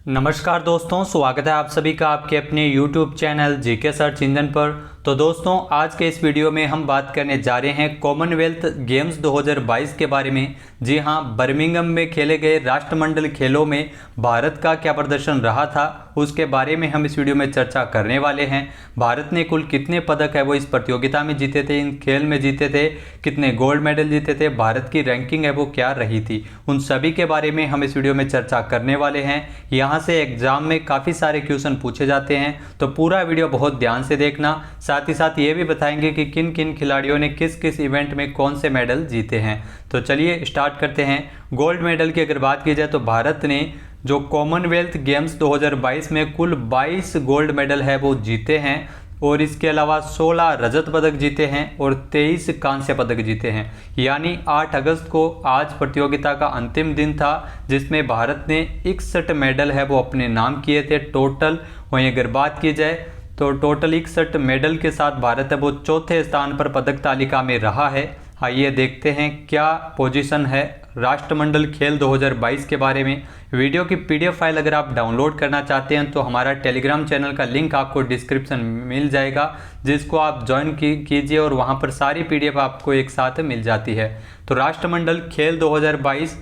नमस्कार दोस्तों, स्वागत है आप सभी का आपके अपने YouTube channel GK search engine पर। तो दोस्तों, आज के इस वीडियो में हम बात करने जा रहे हैं कॉमनवेल्थ गेम्स 2022 के बारे में। जी हां, बर्मिंघम में खेले गए राष्ट्रमंडल खेलों में भारत का क्या प्रदर्शन रहा था, उसके बारे में हम इस वीडियो में चर्चा करने वाले हैं। भारत ने कुल कितने पदक है वो इस प्रतियोगिता में जीते थे, इन खेल में जीते थे, कितने गोल्ड मेडल जीते थे, भारत की रैंकिंग है वो क्या रही थी, उन सभी के बारे में हम इस वीडियो में चर्चा करने वाले हैं। यहाँ से एग्जाम में काफ़ी सारे क्वेश्चन पूछे जाते हैं, तो पूरा वीडियो बहुत ध्यान से देखना। साथ ही साथ ये भी बताएंगे कि किन किन खिलाड़ियों ने किस किस इवेंट में कौन से मेडल जीते हैं। तो चलिए स्टार्ट करते हैं। गोल्ड मेडल की अगर बात की जाए तो भारत ने जो कॉमनवेल्थ गेम्स 2022 में कुल 22 गोल्ड मेडल है वो जीते हैं, और इसके अलावा 16 रजत पदक जीते हैं और 23 कांस्य पदक जीते हैं। यानी 8 अगस्त को आज प्रतियोगिता का अंतिम दिन था, जिसमें भारत ने 61 मेडल है वो अपने नाम किए थे टोटल। वहीं अगर बात की जाए तो टोटल 61 मेडल के साथ भारत है वो चौथे स्थान पर पदक तालिका में रहा है। आइए देखते हैं क्या पोजीशन है राष्ट्रमंडल खेल 2022 के बारे में। वीडियो की पीडीएफ फाइल अगर आप डाउनलोड करना चाहते हैं तो हमारा टेलीग्राम चैनल का लिंक आपको डिस्क्रिप्शन में मिल जाएगा, जिसको आप ज्वाइन कीजिए और वहां पर सारी पीडीएफ आपको एक साथ मिल जाती है। तो राष्ट्रमंडल खेल 2022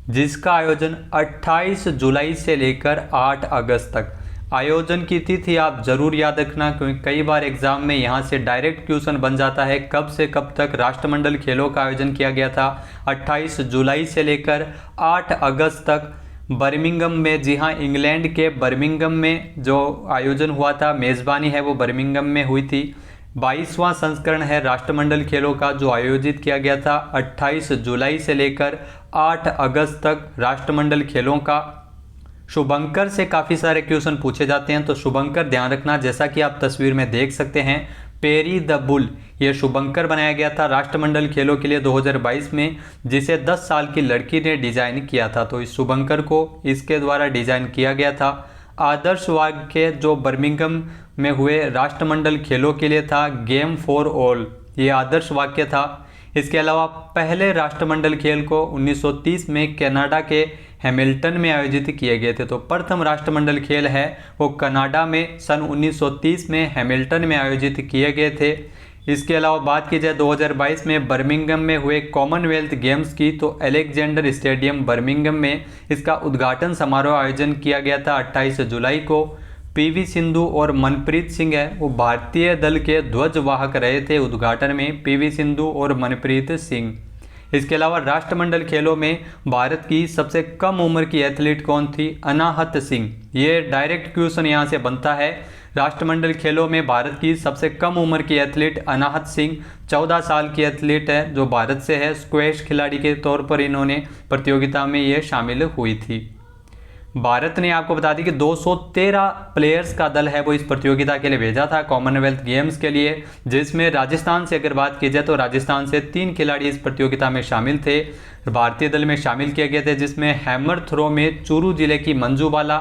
जिसका आयोजन 28 जुलाई से लेकर 8 अगस्त तक। आयोजन की तिथि आप जरूर याद रखना, क्योंकि कई बार एग्जाम में यहाँ से डायरेक्ट क्वेश्चन बन जाता है कब से कब तक राष्ट्रमंडल खेलों का आयोजन किया गया था। 28 जुलाई से लेकर 8 अगस्त तक बर्मिंघम में। जी हाँ, इंग्लैंड के बर्मिंघम में जो आयोजन हुआ था, मेज़बानी है वो बर्मिंघम में हुई थी। 22वां संस्करण है राष्ट्रमंडल खेलों का जो आयोजित किया गया था 28 जुलाई से लेकर 8 अगस्त तक राष्ट्रमंडल खेलों का। शुभंकर से काफ़ी सारे क्वेश्चन पूछे जाते हैं, तो शुभंकर ध्यान रखना, जैसा कि आप तस्वीर में देख सकते हैं पेरी द बुल, ये शुभंकर बनाया गया था राष्ट्रमंडल खेलों के लिए 2022 में, जिसे 10 साल की लड़की ने डिजाइन किया था। तो इस शुभंकर को इसके द्वारा डिजाइन किया गया था। आदर्श वाक्य जो बर्मिंघम में हुए राष्ट्रमंडल खेलों के लिए था गेम फॉर ऑल, ये आदर्श वाक्य था। इसके अलावा पहले राष्ट्रमंडल खेल को 1930 में कनाडा के हैमिल्टन में आयोजित किए गए थे। तो प्रथम राष्ट्रमंडल खेल है वो कनाडा में सन 1930 में हैमिल्टन में आयोजित किए गए थे। इसके अलावा बात की जाए 2022 में बर्मिंघम में हुए कॉमनवेल्थ गेम्स की, तो अलेक्जेंडर स्टेडियम बर्मिंघम में इसका उद्घाटन समारोह आयोजन किया गया था 28 जुलाई को। पीवी सिंधु और मनप्रीत सिंह है वो भारतीय दल के ध्वजवाहक रहे थे उद्घाटन में, पीवी सिंधु और मनप्रीत सिंह। इसके अलावा राष्ट्रमंडल खेलों में भारत की सबसे कम उम्र की एथलीट कौन थी? अनाहत सिंह। ये डायरेक्ट क्वेश्चन यहाँ से बनता है। राष्ट्रमंडल खेलों में भारत की सबसे कम उम्र की एथलीट अनाहत सिंह 14 साल की एथलीट है जो भारत से है। स्क्वैश खिलाड़ी के तौर पर इन्होंने प्रतियोगिता में ये शामिल हुई थी। भारत ने आपको बता दी कि 213 प्लेयर्स का दल है वो इस प्रतियोगिता के लिए भेजा था कॉमनवेल्थ गेम्स के लिए, जिसमें राजस्थान से अगर बात की जाए तो राजस्थान से 3 खिलाड़ी इस प्रतियोगिता में शामिल थे, भारतीय दल में शामिल किए गए थे, जिसमें हैमर थ्रो में चूरू जिले की मंजू बाला,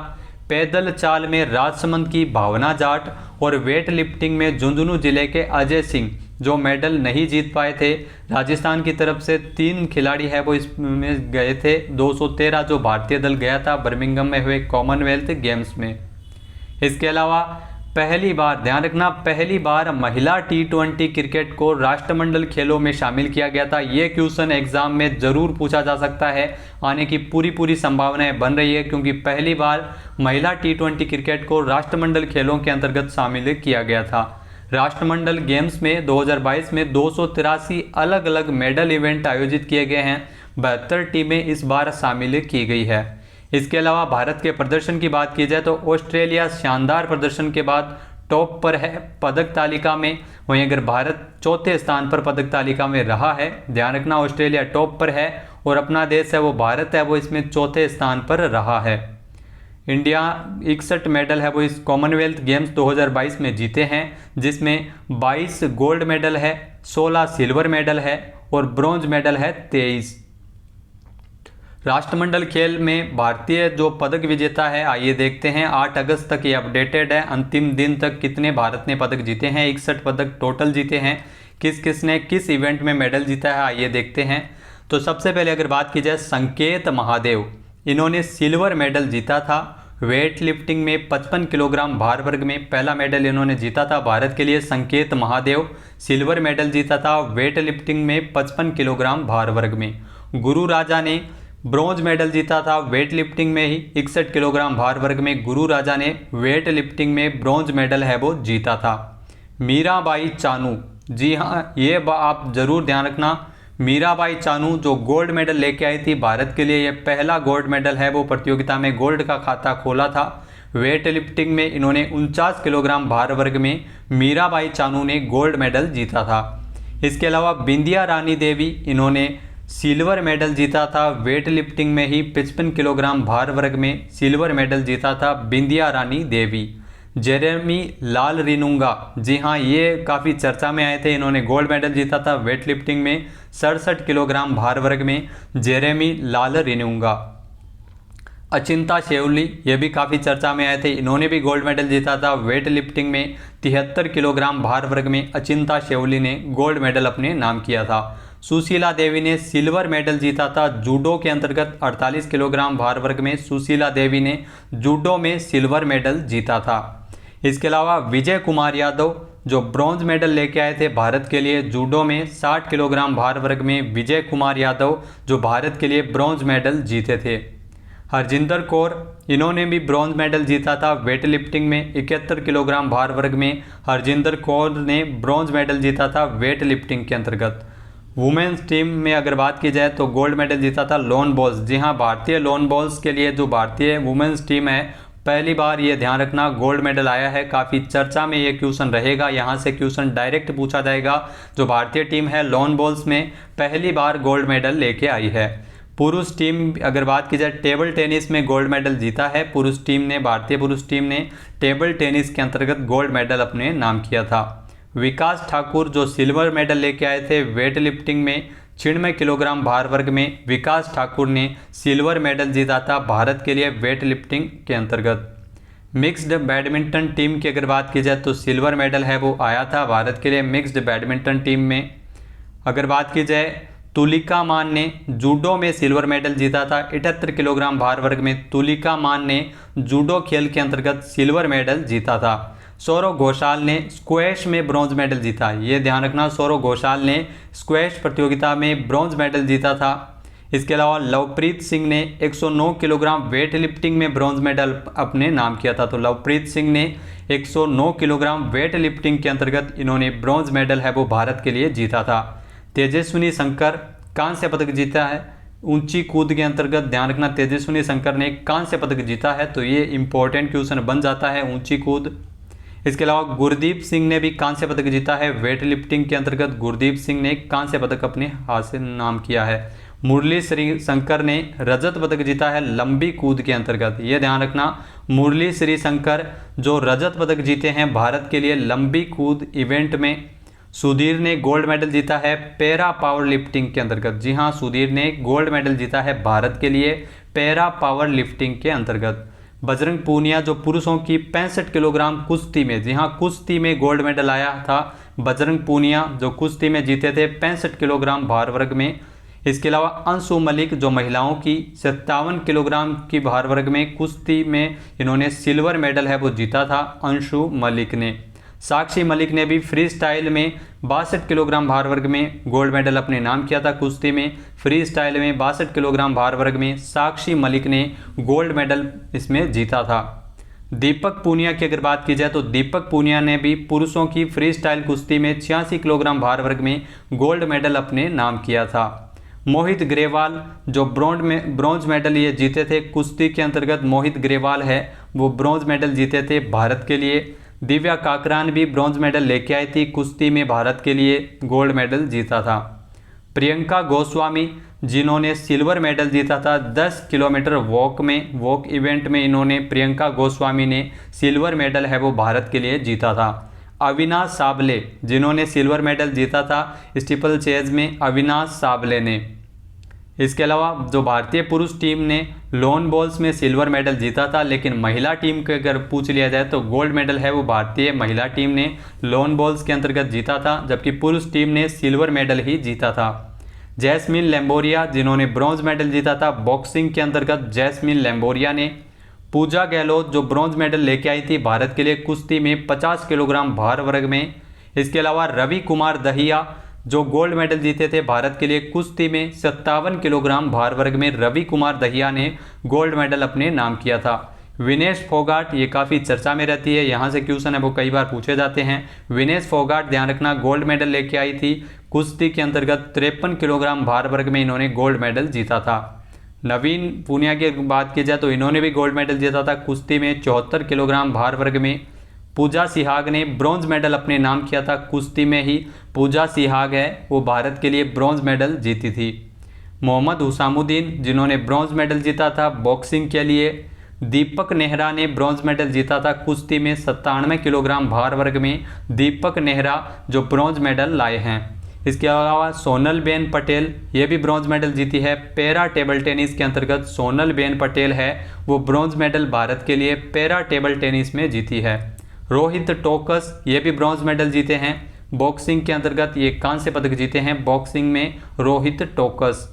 पैदल चाल में राजसमंद की भावना जाट और वेट लिफ्टिंग में झुंझुनू जिले के अजय सिंह जो मेडल नहीं जीत पाए थे। राजस्थान की तरफ से 3 खिलाड़ी है वो इसमें गए थे। 213 जो भारतीय दल गया था बर्मिंघम में हुए कॉमनवेल्थ गेम्स में। इसके अलावा पहली बार, ध्यान रखना, पहली बार महिला T20 क्रिकेट को राष्ट्रमंडल खेलों में शामिल किया गया था। ये क्वेश्चन एग्जाम में जरूर पूछा जा सकता है, आने की पूरी संभावनाएं बन रही है, क्योंकि पहली बार महिला T20 क्रिकेट को राष्ट्रमंडल खेलों के अंतर्गत शामिल किया गया था। राष्ट्रमंडल गेम्स में 2022 में 283 अलग अलग मेडल इवेंट आयोजित किए गए हैं। 72 टीमें इस बार शामिल की गई है। इसके अलावा भारत के प्रदर्शन की बात की जाए तो ऑस्ट्रेलिया शानदार प्रदर्शन के बाद टॉप पर है पदक तालिका में। वहीं अगर भारत चौथे स्थान पर पदक तालिका में रहा है, ध्यान रखना, ऑस्ट्रेलिया टॉप पर है और अपना देश है वो भारत है वो इसमें चौथे स्थान पर रहा है। इंडिया 61 मेडल है वो इस कॉमनवेल्थ गेम्स 2022 में जीते हैं, जिसमें 22 गोल्ड मेडल है, 16 सिल्वर मेडल है और ब्रॉन्ज मेडल है 23। राष्ट्रमंडल खेल में भारतीय जो पदक विजेता है, आइए देखते हैं। 8 अगस्त तक ये अपडेटेड है, अंतिम दिन तक कितने भारत ने पदक जीते हैं। 61 पदक टोटल जीते हैं। किस किस ने किस इवेंट में मेडल जीता है आइए देखते हैं। तो सबसे पहले अगर बात की जाए संकेत महादेव, इन्होंने सिल्वर मेडल जीता था। वेट लिफ्टिंग में 55 किलोग्राम भार वर्ग में पहला मेडल इन्होंने जीता था भारत के लिए। संकेत महादेव सिल्वर मेडल जीता था वेट लिफ्टिंग में 55 किलोग्राम भार वर्ग में। गुरु राजा ने ब्रॉन्ज मेडल जीता था वेट लिफ्टिंग में ही 61 किलोग्राम भार वर्ग में। गुरु राजा ने वेट लिफ्टिंग में ब्रॉन्ज मेडल है वो जीता था। मीराबाई चानू, जी हाँ ये आप ज़रूर ध्यान रखना, मीराबाई चानू जो गोल्ड मेडल लेके आई थी भारत के लिए, ये पहला गोल्ड मेडल है वो प्रतियोगिता में गोल्ड का खाता खोला था। वेट लिफ्टिंग में इन्होंने 49 किलोग्राम भार वर्ग में मीराबाई चानू ने गोल्ड मेडल जीता था। इसके अलावा बिंदिया रानी देवी, इन्होंने सिल्वर मेडल जीता था वेट लिफ्टिंग में ही 55 किलोग्राम भार वर्ग में सिल्वर मेडल जीता था बिंदिया रानी देवी। जेरेमी लाल रिनुंगा, जी हाँ ये काफ़ी चर्चा में आए थे, इन्होंने गोल्ड मेडल जीता था वेट लिफ्टिंग में 67 किलोग्राम भार वर्ग में जेरेमी लाल रिनुंगा। अचिंता शेवली, ये भी काफ़ी चर्चा में आए थे, इन्होंने भी गोल्ड मेडल जीता था वेट लिफ्टिंग में 73 किलोग्राम भार वर्ग में अचिंता शेवली ने गोल्ड मेडल अपने नाम किया था। सुशीला देवी ने सिल्वर मेडल जीता था जूडो के अंतर्गत 48 किलोग्राम भार वर्ग में। सुशीला देवी ने जूडो में सिल्वर मेडल जीता था। इसके अलावा विजय कुमार यादव जो ब्रॉन्ज मेडल लेके आए थे भारत के लिए जूडो में 60 किलोग्राम भार वर्ग में। विजय कुमार यादव जो भारत के लिए ब्रॉन्ज मेडल जीते थे। हरजिंदर कौर, इन्होंने भी ब्रॉन्ज मेडल जीता था वेट लिफ्टिंग में 71 किलोग्राम भार वर्ग में। हरजिंदर कौर ने ब्रॉन्ज मेडल जीता था वेट लिफ्टिंग के अंतर्गत। वुमेन्स टीम में अगर बात की जाए तो गोल्ड मेडल जीता था लॉन बॉल्स, जी हाँ भारतीय लॉन बॉल्स के लिए जो भारतीय वुमेन्स टीम है पहली बार, ये ध्यान रखना, गोल्ड मेडल आया है। काफ़ी चर्चा में ये क्वेश्चन रहेगा, यहाँ से क्वेश्चन डायरेक्ट पूछा जाएगा। जो भारतीय टीम है लॉन बॉल्स में पहली बार गोल्ड मेडल लेके आई है। पुरुष टीम अगर बात की जाए टेबल टेनिस में गोल्ड मेडल जीता है पुरुष टीम ने, भारतीय पुरुष टीम ने टेबल टेनिस के अंतर्गत गोल्ड मेडल अपने नाम किया था। विकास ठाकुर जो सिल्वर मेडल लेके आए थे वेट लिफ्टिंग में 96 किलोग्राम भार वर्ग में, विकास ठाकुर ने सिल्वर मेडल जीता था भारत के लिए वेट लिफ्टिंग के अंतर्गत। मिक्स्ड बैडमिंटन टीम की अगर बात की जाए तो सिल्वर मेडल है वो आया था भारत के लिए मिक्स्ड बैडमिंटन टीम में। अगर बात की जाए तुलिका मान ने जूडो में सिल्वर मेडल जीता था 78 किलोग्राम भार वर्ग में। तुलिका मान ने जूडो खेल के अंतर्गत सिल्वर मेडल जीता था। सौरव घोषाल ने स्क्वैश में ब्रॉन्ज मेडल जीता, ये ध्यान रखना, सौरव घोषाल ने स्क्वैश प्रतियोगिता में ब्रॉन्ज मेडल जीता था। इसके अलावा लवप्रीत सिंह ने 109 किलोग्राम वेट लिफ्टिंग में ब्रॉन्ज मेडल अपने नाम किया था। तो लवप्रीत सिंह ने 109 किलोग्राम वेट लिफ्टिंग के अंतर्गत इन्होंने ब्रॉन्ज मेडल है वो भारत के लिए जीता था। तेजस्विनी शंकर कांस्य पदक जीता है ऊंची कूद के अंतर्गत, ध्यान रखना तेजस्विनी शंकर ने कांस्य पदक जीता है, तो ये इंपॉर्टेंट क्वेश्चन बन जाता है ऊंची कूद। इसके अलावा गुरदीप सिंह ने भी कांस्य पदक जीता है वेट लिफ्टिंग के अंतर्गत, गुरदीप सिंह ने कांस्य पदक अपने हाथ से नाम किया है। मुरली श्री शंकर ने रजत पदक जीता है लंबी कूद के अंतर्गत, ये ध्यान रखना, मुरली श्री शंकर जो रजत पदक जीते हैं भारत के लिए लंबी कूद इवेंट में। सुधीर ने गोल्ड मेडल जीता है पैरा पावर लिफ्टिंग के अंतर्गत, जी हाँ सुधीर ने गोल्ड मेडल जीता है भारत के लिए पैरा पावर लिफ्टिंग के अंतर्गत। बजरंग पूनिया जो पुरुषों की 65 किलोग्राम कुश्ती में, जी हाँ कुश्ती में गोल्ड मेडल आया था बजरंग पूनिया जो कुश्ती में जीते थे 65 किलोग्राम भार वर्ग में। इसके अलावा अंशु मलिक जो महिलाओं की 57 किलोग्राम की भार वर्ग में कुश्ती में इन्होंने सिल्वर मेडल है वो जीता था अंशु मलिक ने। साक्षी मलिक ने भी फ्री स्टाइल में 62 किलोग्राम भार वर्ग में गोल्ड मेडल अपने नाम किया था। कुश्ती में फ्री स्टाइल में 62 किलोग्राम भार वर्ग में साक्षी मलिक ने गोल्ड मेडल इसमें जीता था। दीपक पूनिया की अगर बात की जाए तो दीपक पूनिया ने भी पुरुषों की फ्री स्टाइल कुश्ती में 86 किलोग्राम भार वर्ग में गोल्ड मेडल अपने नाम किया था। मोहित ग्रेवाल जो ब्रॉन्ज मेडल ये जीते थे कुश्ती के अंतर्गत, मोहित ग्रेवाल है वो ब्रॉन्ज मेडल जीते थे भारत के लिए। दिव्या काकरान भी ब्रॉन्ज मेडल लेके आई थी कुश्ती में, भारत के लिए गोल्ड मेडल जीता था। प्रियंका गोस्वामी जिन्होंने सिल्वर मेडल जीता था 10 किलोमीटर वॉक इवेंट में इन्होंने प्रियंका गोस्वामी ने सिल्वर मेडल है वो भारत के लिए जीता था। अविनाश साबले जिन्होंने सिल्वर मेडल जीता था स्टीपल चेज में, अविनाश साबले ने। इसके अलावा जो भारतीय पुरुष टीम ने लॉन बॉल्स में सिल्वर मेडल जीता था, लेकिन महिला टीम के अगर पूछ लिया जाए तो गोल्ड मेडल है वो भारतीय महिला टीम ने लॉन बॉल्स के अंतर्गत जीता था, जबकि पुरुष टीम ने सिल्वर मेडल ही जीता था। जैस्मिन लैम्बोरिया जिन्होंने ब्रॉन्ज मेडल जीता था बॉक्सिंग के अंतर्गत, जैस्मिन लैम्बोरिया ने। पूजा गहलोत जो ब्रॉन्ज मेडल लेके आई थी भारत के लिए कुश्ती में 50 किलोग्राम भार वर्ग में। इसके अलावा रवि कुमार दहिया जो गोल्ड मेडल जीते थे भारत के लिए कुश्ती में 57 किलोग्राम भार वर्ग में। रवि कुमार दहिया ने गोल्ड मेडल अपने नाम किया था। विनेश फोगाट, ये काफ़ी चर्चा में रहती है, यहाँ से क्वेश्चन है वो कई बार पूछे जाते हैं। विनेश फोगाट ध्यान रखना गोल्ड मेडल लेके आई थी कुश्ती के अंतर्गत 53 किलोग्राम भार वर्ग में इन्होंने गोल्ड मेडल जीता था। नवीन पूनिया की बात की जाए तो इन्होंने भी गोल्ड मेडल जीता था कुश्ती में 74 किलोग्राम भार वर्ग में। पूजा सिहाग ने ब्रॉन्ज मेडल अपने नाम किया था कुश्ती में ही। पूजा सिहाग है वो भारत के लिए ब्रॉन्ज मेडल जीती थी। मोहम्मद हुसामुद्दीन जिन्होंने ब्रॉन्ज मेडल जीता था बॉक्सिंग के लिए। दीपक नेहरा ने ब्रॉन्ज मेडल जीता था कुश्ती में 97 किलोग्राम भार वर्ग में। दीपक नेहरा जो ब्रॉन्ज मेडल लाए हैं। इसके अलावा सोनलबेन पटेल ये भी ब्रॉन्ज मेडल जीती है पैरा टेबल टेनिस के अंतर्गत। सोनलबेन पटेल है वो ब्रॉन्ज मेडल भारत के लिए पैरा टेबल टेनिस में जीती है। रोहित टोकस ये भी ब्रॉन्ज मेडल जीते हैं बॉक्सिंग के अंतर्गत, ये कांस्य पदक जीते हैं बॉक्सिंग में रोहित टोकस।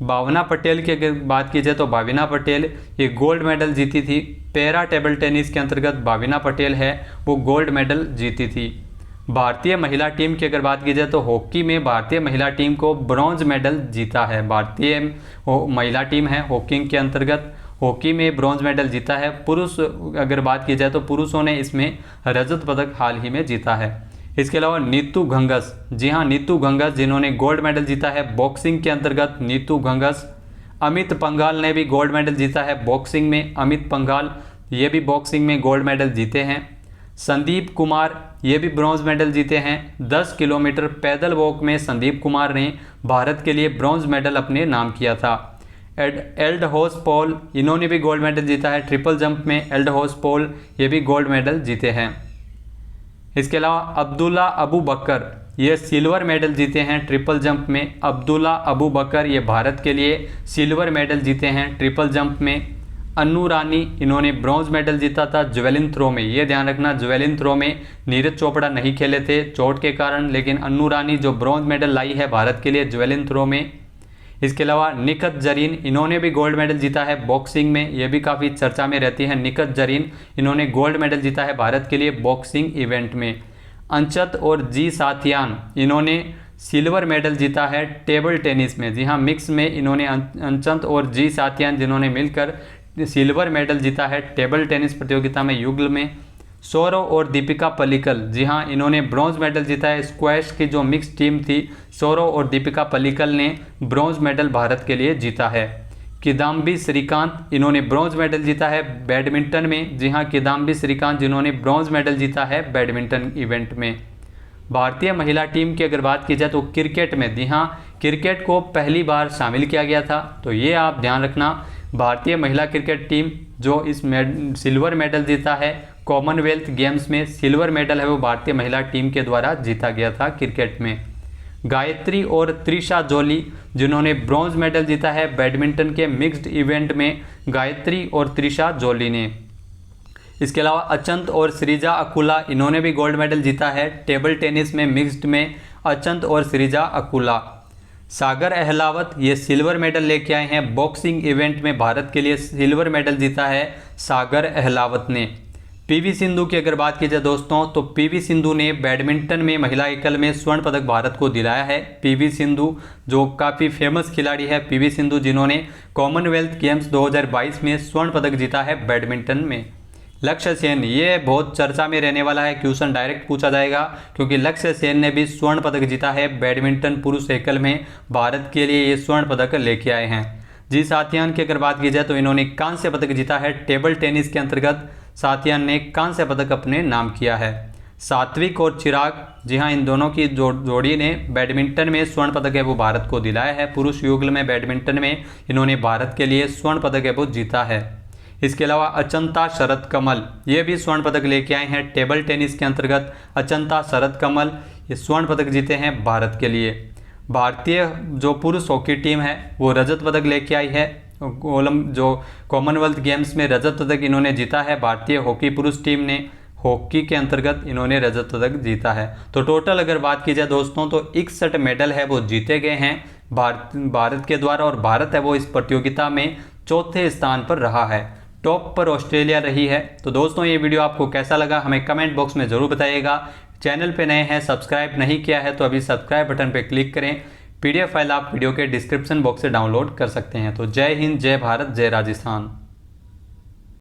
भावना पटेल की अगर बात की जाए तो भावना पटेल ये गोल्ड मेडल जीती थी पैरा टेबल टेनिस के अंतर्गत। भावना पटेल है वो गोल्ड मेडल जीती थी। भारतीय महिला टीम की अगर बात की जाए तो हॉकी में भारतीय महिला टीम को ब्रॉन्ज मेडल जीता है। भारतीय महिला टीम है हॉकी के अंतर्गत, हॉकी में ब्रॉन्ज मेडल जीता है। पुरुष अगर बात की जाए तो पुरुषों ने इसमें रजत पदक हाल ही में जीता है। इसके अलावा नीतू घंघस, जी हाँ नीतू घंघस जिन्होंने गोल्ड मेडल जीता है बॉक्सिंग के अंतर्गत नीतू घंघस। अमित पंघाल ने भी गोल्ड मेडल जीता है बॉक्सिंग में। अमित पंघाल ये भी बॉक्सिंग में गोल्ड मेडल जीते हैं। संदीप कुमार ये भी ब्रॉन्ज मेडल जीते हैं। 10 किलोमीटर पैदल वॉक में संदीप कुमार ने भारत के लिए ब्रॉन्ज मेडल अपने नाम किया था। एल्डहोस पॉल इन्होंने भी गोल्ड मेडल जीता है ट्रिपल जंप में। एल्डहोस पॉल ये भी गोल्ड मेडल जीते हैं। इसके अलावा अब्दुल्ला अबू बकर ये सिल्वर मेडल जीते हैं ट्रिपल जंप में। अब्दुल्ला अबू बकर ये भारत के लिए सिल्वर मेडल जीते हैं ट्रिपल जंप में। अन्नू रानी इन्होंने ब्रॉन्ज मेडल जीता था जेवलिन थ्रो में। ये ध्यान रखना जेवलिन थ्रो में नीरज चोपड़ा नहीं खेले थे चोट के कारण, लेकिन अन्नू रानी जो ब्रॉन्ज मेडल लाई है भारत के लिए जेवलिन थ्रो में। इसके अलावा निखत जरीन इन्होंने भी गोल्ड मेडल जीता है बॉक्सिंग में, ये भी काफ़ी चर्चा में रहती है। निखत जरीन इन्होंने गोल्ड मेडल जीता है भारत के लिए बॉक्सिंग इवेंट में। अंचत और जी साथियान इन्होंने सिल्वर मेडल जीता है टेबल टेनिस में। जी हाँ मिक्स में इन्होंने अंचत और जी साथियान जिन्होंने मिलकर सिल्वर मेडल जीता है टेबल टेनिस प्रतियोगिता में युगल में। सौरव और दीपिका पल्लिकल जी हाँ इन्होंने ब्रॉन्ज मेडल जीता है स्क्वैश की जो मिक्स टीम थी। सौरव और दीपिका पल्लिकल ने ब्रॉन्ज मेडल भारत के लिए जीता है। किदाम्बी श्रीकांत इन्होंने ब्रॉन्ज मेडल जीता है बैडमिंटन में। जी हाँ किदाम्बी श्रीकांत जिन्होंने ब्रॉन्ज मेडल जीता है बैडमिंटन इवेंट में। भारतीय महिला टीम की अगर बात की जाए तो क्रिकेट में, जी हाँ क्रिकेट को पहली बार शामिल किया गया था, तो ये आप ध्यान रखना। भारतीय महिला क्रिकेट टीम जो इस सिल्वर मेडल जीता है कॉमनवेल्थ गेम्स में, सिल्वर मेडल है वो भारतीय महिला टीम के द्वारा जीता गया था क्रिकेट में। गायत्री और त्रिशा जोली जिन्होंने ब्रॉन्ज मेडल जीता है बैडमिंटन के मिक्स्ड इवेंट में, गायत्री और त्रिशा जोली ने। इसके अलावा अचंत और सृजा अकुला इन्होंने भी गोल्ड मेडल जीता है टेबल टेनिस में मिक्स्ड में, अचंत और सृजा अकुला। सागर अहलावत ये सिल्वर मेडल लेके आए हैं बॉक्सिंग इवेंट में, भारत के लिए सिल्वर मेडल जीता है सागर अहलावत ने। पीवी सिंधु की अगर बात की जाए दोस्तों तो पीवी सिंधु ने बैडमिंटन में महिला एकल में स्वर्ण पदक भारत को दिलाया है। पीवी सिंधु जो काफ़ी फेमस खिलाड़ी है पीवी सिंधु जिन्होंने कॉमनवेल्थ गेम्स 2022 में स्वर्ण पदक जीता है बैडमिंटन में। लक्ष्य सेन ये बहुत चर्चा में रहने वाला है, क्वेश्चन डायरेक्ट पूछा जाएगा क्योंकि लक्ष्य सेन ने भी स्वर्ण पदक जीता है बैडमिंटन पुरुष एकल में, भारत के लिए ये स्वर्ण पदक लेके आए हैं। जी साथियान की अगर बात की जाए तो इन्होंने कांस्य पदक जीता है टेबल टेनिस के अंतर्गत, साथियान ने कांस्य पदक अपने नाम किया है। सात्विक और चिराग जी हाँ इन दोनों की जोड़ी ने बैडमिंटन में स्वर्ण पदक है वो भारत को दिलाया है। पुरुष युगल में बैडमिंटन में इन्होंने भारत के लिए स्वर्ण पदक है वो जीता है। इसके अलावा अचंता शरद कमल ये भी स्वर्ण पदक लेके आए हैं टेबल टेनिस के अंतर्गत। अचंता शरद कमल ये स्वर्ण पदक जीते हैं भारत के लिए। भारतीय जो पुरुष हॉकी टीम है वो रजत पदक लेके आई है जो कॉमनवेल्थ गेम्स में रजत पदक इन्होंने जीता है। भारतीय हॉकी पुरुष टीम ने हॉकी के अंतर्गत इन्होंने रजत पदक जीता है। तो टोटल अगर बात की जाए दोस्तों तो 61 मेडल है वो जीते गए हैं भारत के द्वारा, और भारत है वो इस प्रतियोगिता में चौथे स्थान पर रहा है। टॉप पर ऑस्ट्रेलिया रही है। तो दोस्तों ये वीडियो आपको कैसा लगा हमें कमेंट बॉक्स में ज़रूर बताइएगा। चैनल पे नए हैं, सब्सक्राइब नहीं किया है तो अभी सब्सक्राइब बटन पे क्लिक करें। पीडीएफ फाइल आप वीडियो के डिस्क्रिप्शन बॉक्स से डाउनलोड कर सकते हैं। तो जय हिंद, जय भारत, जय राजस्थान।